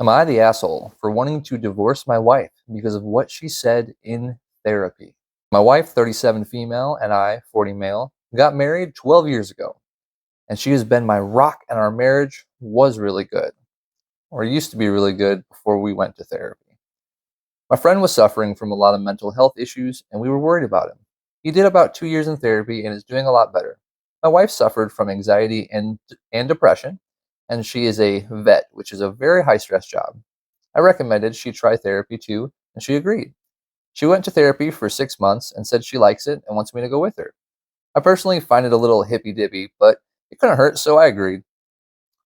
Am I the asshole for wanting to divorce my wife because of what she said in therapy? My wife, 37 female, and I, 40 male, got married 12 years ago, and she has been my rock, and our marriage was really good, or used to be really good before we went to therapy. My friend was suffering from a lot of mental health issues, and we were worried about him. He did about 2 years in therapy and is doing a lot better. My wife suffered from anxiety and depression, and she is a vet, which is a very high stress job. I recommended she try therapy too, and she agreed. She went to therapy for 6 months and said she likes it and wants me to go with her. I personally find it a little hippy dippy, but it couldn't hurt, so I agreed.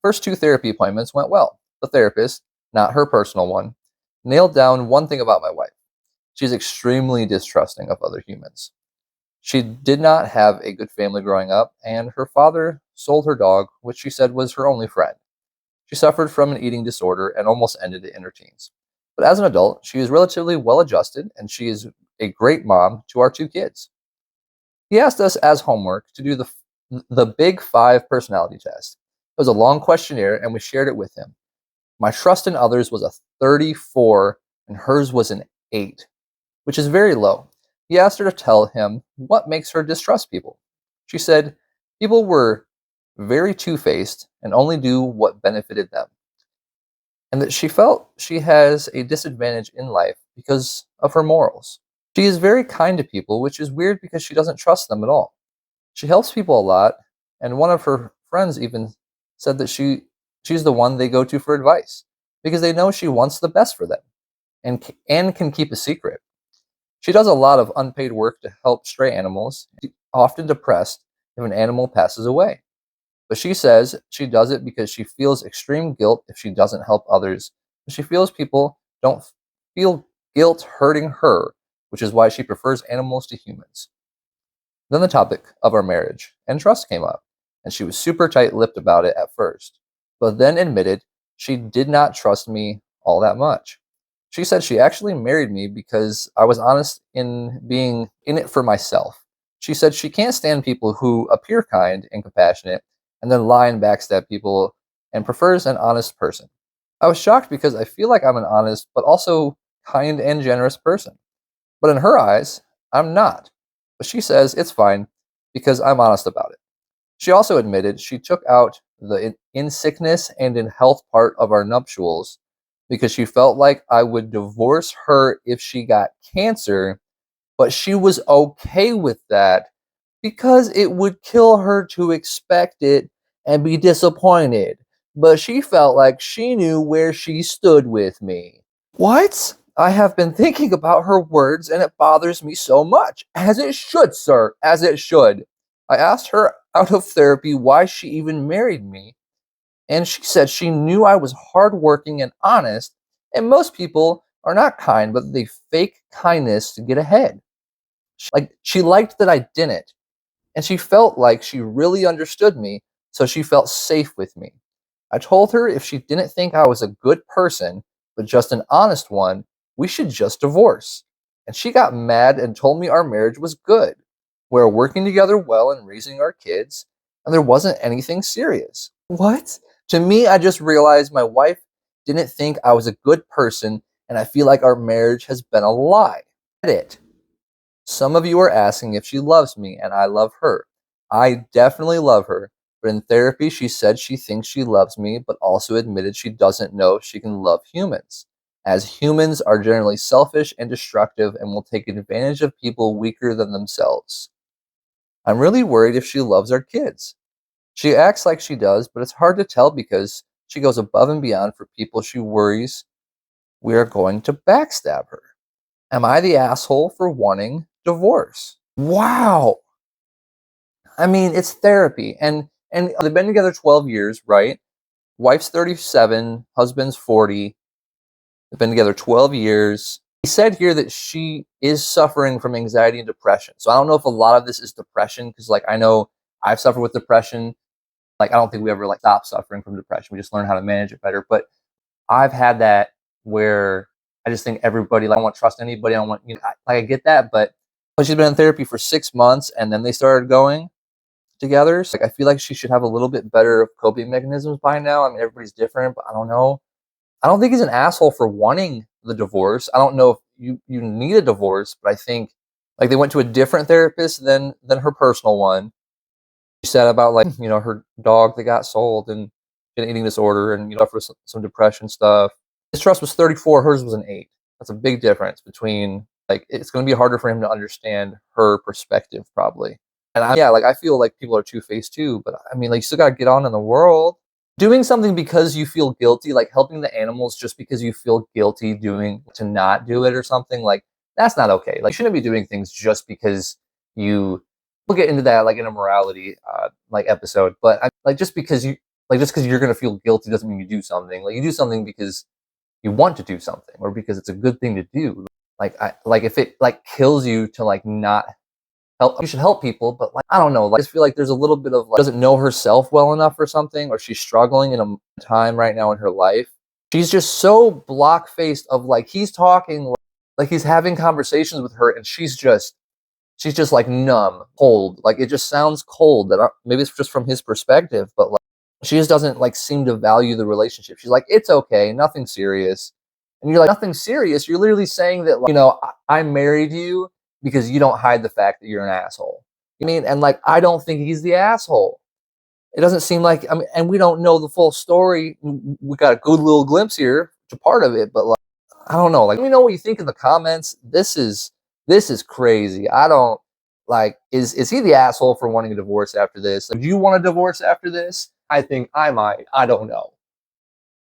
First two therapy appointments went well. The therapist, not her personal one, nailed down one thing about my wife. She's extremely distrusting of other humans. She did not have a good family growing up, and her father sold her dog, which she said was her only friend. She suffered from an eating disorder and almost ended it in her teens. But as an adult, she is relatively well adjusted, and she is a great mom to our two kids. He asked us as homework to do the Big Five personality test. It was a long questionnaire, and we shared it with him. My trust in others was a 34, and hers was an 8, which is very low. He asked her to tell him what makes her distrust people. She said people were very two-faced and only do what benefited them, and that she felt she has a disadvantage in life because of her morals. She is very kind to people, which is weird because she doesn't trust them at all. She helps people a lot, and one of her friends even said that she's the one they go to for advice because they know she wants the best for them and can keep a secret. She does a lot of unpaid work to help stray animals, often depressed if an animal passes away. But she says she does it because she feels extreme guilt if she doesn't help others. She feels people don't feel guilt hurting her, which is why she prefers animals to humans. Then the topic of our marriage and trust came up, and she was super tight-lipped about it at first, but then admitted she did not trust me all that much. She said she actually married me because I was honest in being in it for myself. She said she can't stand people who appear kind and compassionate and then lie and backstab people and prefers an honest person. I was shocked because I feel like I'm an honest but also kind and generous person. But in her eyes, I'm not. But she says it's fine because I'm honest about it. She also admitted she took out the in sickness and in health part of our nuptials because she felt like I would divorce her if she got cancer, but she was okay with that because it would kill her to expect it and be disappointed. But she felt like she knew where she stood with me. What? I have been thinking about her words and it bothers me so much. As it should, sir, as it should. I asked her out of therapy why she even married me, and she said she knew I was hardworking and honest, and most people are not kind, but they fake kindness to get ahead. She liked that I didn't, and she felt like she really understood me, so she felt safe with me. I told her if she didn't think I was a good person, but just an honest one, we should just divorce. And she got mad and told me our marriage was good. We were working together well and raising our kids, and there wasn't anything serious. What? To me, I just realized my wife didn't think I was a good person, and I feel like our marriage has been a lie. It. Some of you are asking if she loves me, and I love her. I definitely love her, but in therapy, she said she thinks she loves me, but also admitted she doesn't know if she can love humans, as humans are generally selfish and destructive and will take advantage of people weaker than themselves. I'm really worried if she loves our kids. She acts like she does, but it's hard to tell because she goes above and beyond for people she worries we are going to backstab her. Am I the asshole for wanting divorce? Wow. I mean, it's therapy, and they've been together 12 years, right? Wife's 37, husband's 40. They've been together 12 years. He said here that she is suffering from anxiety and depression. So I don't know if a lot of this is depression because, like, I know I've suffered with depression. Like, I don't think we ever like stop suffering from depression. We just learn how to manage it better. But I've had that where I just think everybody, like, I don't want to trust anybody. I don't want, I get that, but she's been in therapy for 6 months and then they started going together. So, like, I feel like she should have a little bit better coping mechanisms by now. I mean, everybody's different, but I don't know. I don't think he's an asshole for wanting the divorce. I don't know if you need a divorce, but I think like they went to a different therapist than her personal one. She said about like her dog that got sold and an eating disorder and for some depression stuff. His trust was 34, hers was an 8. That's a big difference between like it's going to be harder for him to understand her perspective probably. And yeah, like I feel like people are two-faced too, but I mean like you still got to get on in the world. Doing something because you feel guilty, like helping the animals just because you feel guilty doing to not do it or something, like that's not okay. Like you shouldn't be doing things just because you we'll get into that like in a morality like episode, but like just because you're gonna feel guilty doesn't mean you do something. Like you do something because you want to do something or because it's a good thing to do. Like if it like kills you to like not help, you should help people, but like I don't know, like I just feel like there's a little bit of like doesn't know herself well enough or something, or she's struggling in a time right now in her life. She's just so block faced of like he's talking like he's having conversations with her and she's just like numb, cold. Like it just sounds cold. That maybe it's just from his perspective, but like she just doesn't like seem to value the relationship. She's like, it's okay, nothing serious. And you're like, nothing serious. You're literally saying that, like, I married you because you don't hide the fact that you're an asshole. I mean, and like, I don't think he's the asshole. It doesn't seem like, I mean, and we don't know the full story. We got a good little glimpse here to part of it, but like, I don't know. Like, let me know what you think in the comments. This is crazy. I don't like. Is he the asshole for wanting a divorce after this? Like, do you want a divorce after this? I think I might. I don't know.